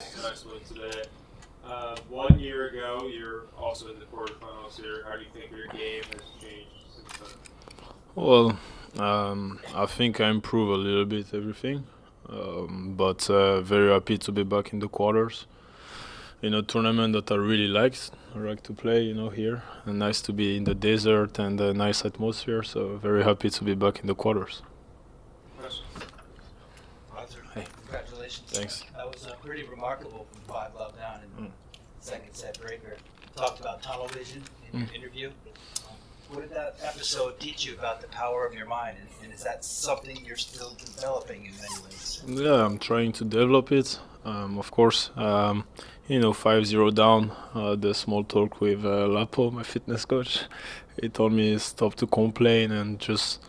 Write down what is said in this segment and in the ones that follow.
Nice win today. 1 year ago, you're also in the quarterfinals here. How do you think your game has changed since then? Well, I think I improve a little bit everything, but very happy to be back in the quarters. In a tournament that I really liked. I like to play, here. And nice to be in the desert and a nice atmosphere. So very happy to be back in the quarters. Question? Arthur, Hey. congratulations. Thanks. That was pretty remarkable from 5 love down in second set breaker. Talked about tunnel vision in your interview. What did that episode teach you about the power of your mind? And is that something you're still developing in many ways? Yeah, I'm trying to develop it. Of course, 5-0 down. The small talk with Lapo, my fitness coach. He told me stop to complain and just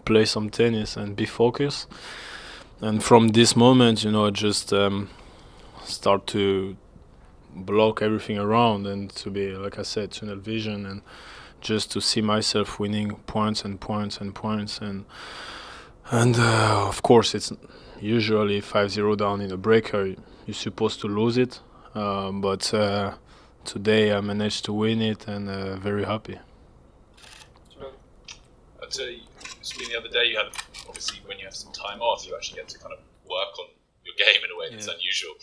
play some tennis and be focused. And from this moment, I just start to block everything around and to be, like I said, tunnel vision and just to see myself winning points and points and points and of course it's usually 5-0 down in a breaker. You're supposed to lose it, but today I managed to win it and very happy. I'd say, speaking the other day, you had obviously when you have some time off, you actually get to kind of work on your game in a way that's unusual.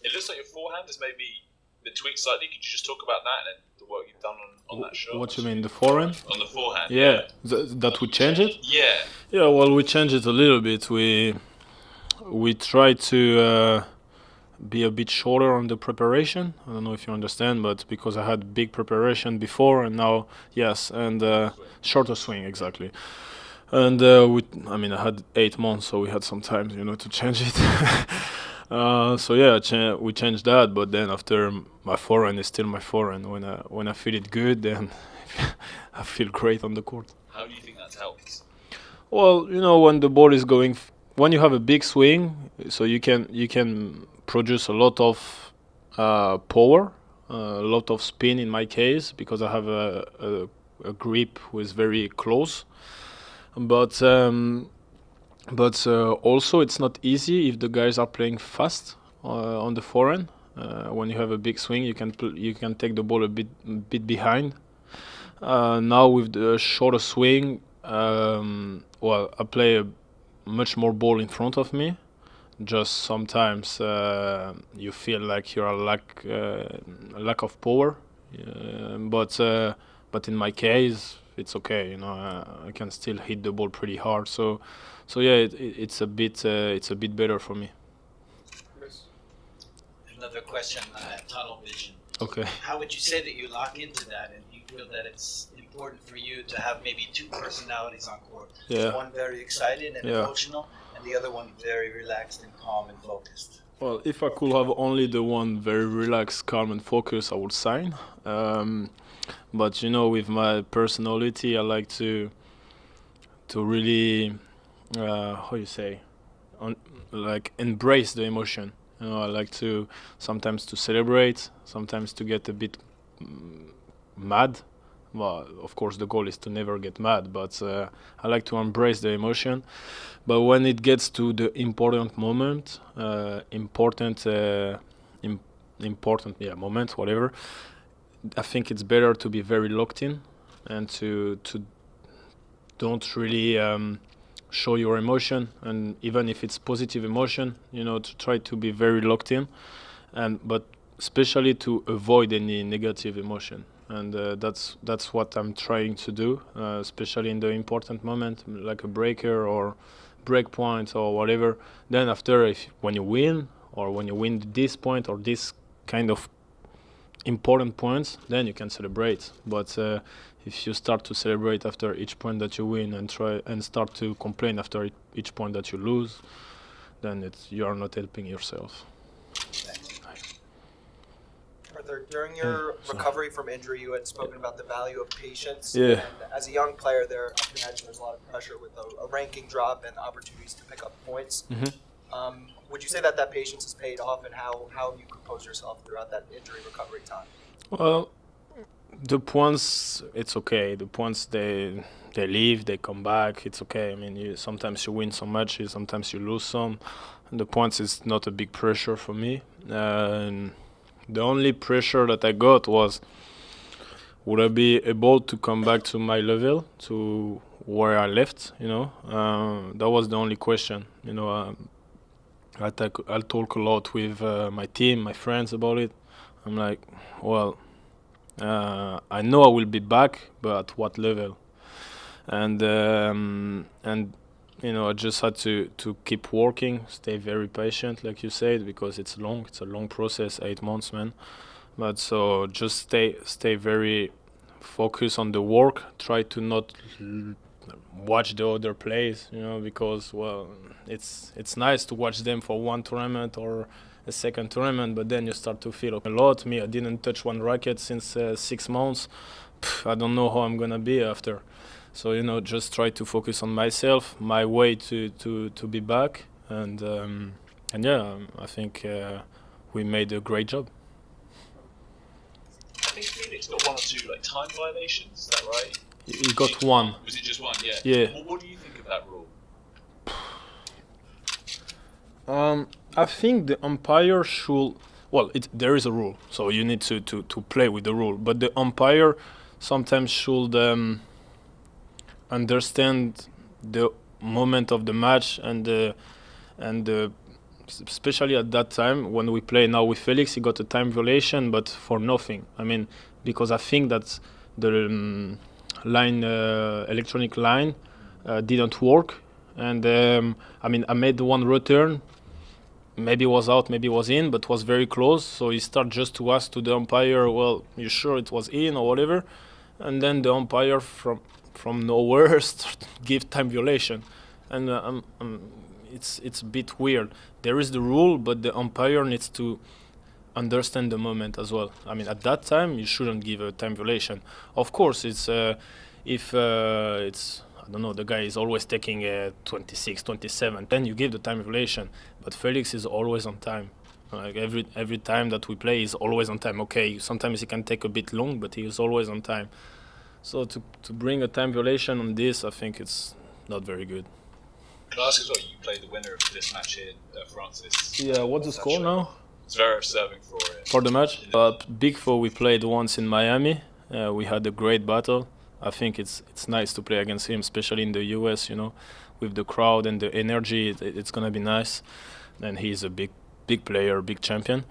It looks like your forehand is maybe been tweaked slightly. Could you just talk about that and the work you've done on that shot? What you mean, the forehand? On the forehand. Yeah, that would change it? Yeah. Yeah, well, we changed it a little bit. We tried to be a bit shorter on the preparation. I don't know if you understand, but because I had big preparation before and now, yes, and shorter swing, exactly. And I had 8 months, so we had some time, to change it. So yeah, we changed that, but then after my forehand is still my forehand. When I feel it good, then I feel great on the court. How do you think that's helped? Well, when the ball is going, when you have a big swing, so you can produce a lot of power, a lot of spin in my case because I have a grip who is very close, but also it's not easy if the guys are playing fast on the forehand. When you have a big swing, you can take the ball a bit behind. Now with the shorter swing, I play a much more ball in front of me. Just sometimes you feel like you're a lack of power, but in my case it's okay. I can still hit the ball pretty hard. So yeah, it's a bit better for me. Another question on that tunnel vision. Okay. How would you say that you lock into that, and you feel that it's important for you to have maybe two personalities on court? Yeah. One very excited and emotional, and the other one very relaxed and calm and focused. Well, if I could have only the one very relaxed, calm, and focused, I would sign. But with my personality, I like to really, how you say, like embrace the emotion. I like to sometimes to celebrate, sometimes to get a bit mad. Well, of course, the goal is to never get mad, but I like to embrace the emotion. But when it gets to the important moment, moment, whatever, I think it's better to be very locked in and to don't really show your emotion, and even if it's positive emotion, to try to be very locked in, but especially to avoid any negative emotion. And that's what I'm trying to do, especially in the important moment, like a breaker or break point or whatever. Then after, when you win or when you win this point or this kind of important points, then you can celebrate. But if you start to celebrate after each point that you win and start to complain after each point that you lose, then you are not helping yourself. Arthur, during your recovery from injury, you had spoken about the value of patience. Yeah. And as a young player, I can imagine there's a lot of pressure with a ranking drop and opportunities to pick up points. Mm-hmm. Would you say that patience has paid off, and how have you composed yourself throughout that injury recovery time? Well, The points, it's okay. The points, they leave, they come back. It's okay. I mean, sometimes you win some matches, sometimes you lose some. And the points is not a big pressure for me. And the only pressure that I got was, would I be able to come back to my level, to where I left? That was the only question. I'll talk a lot with my team, my friends about it. I'm like, well, I know I will be back, but at what level? And I just had to keep working, stay very patient, like you said, because it's long. It's a long process, 8 months, man. But so just stay very focused on the work. Try to not watch the other plays, because it's nice to watch them for one tournament or a second tournament, but then you start to feel a lot. Me, I didn't touch one racket since 6 months. I don't know how I'm gonna be after. So just try to focus on myself, my way to be back, and yeah, I think we made a great job. I think Felix got 1 or 2 time violations. Is that right? He got 1. Was it just 1? Yeah. Yeah. What do you think of that rule? I think the umpire should. Well, there is a rule, so you need to play with the rule. But the umpire sometimes should understand the moment of the match and especially at that time when we play now with Felix, he got a time violation, but for nothing. I mean, because I think that the electronic line didn't work, and I made one return. Maybe it was out, maybe it was in, but was very close. So he started just to ask to the umpire, well, you sure it was in or whatever? And then the umpire from nowhere give time violation. And it's a bit weird. There is the rule, but the umpire needs to understand the moment as well. I mean, at that time, you shouldn't give a time violation. Of course, it's if it's, I don't know, the guy is always taking 26, 27, then you give the time violation. But Felix is always on time. Like every time that we play, he's always on time. Okay, sometimes he can take a bit long, but he is always on time. So to bring a time violation on this, I think it's not very good. Can I ask as well, you played the winner of this match here, Francis. Yeah, what's the score now? Zverev serving for it. For the match? Big Four we played once in Miami. We had a great battle. I think it's nice to play against him, especially in the US, with the crowd and the energy. It's going to be nice. And he's a big player, big champion.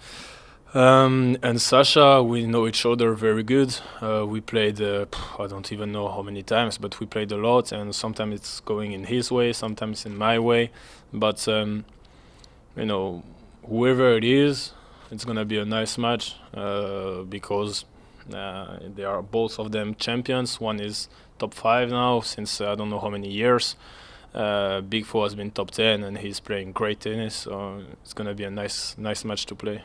And Sasha, we know each other very good. We played, I don't even know how many times, but we played a lot. And sometimes it's going in his way, sometimes in my way. But, whoever it is, it's going to be a nice match because they are both of them champions. One is top 5 now since I don't know how many years. Big Four has been top 10 and he's playing great tennis. So it's going to be a nice match to play.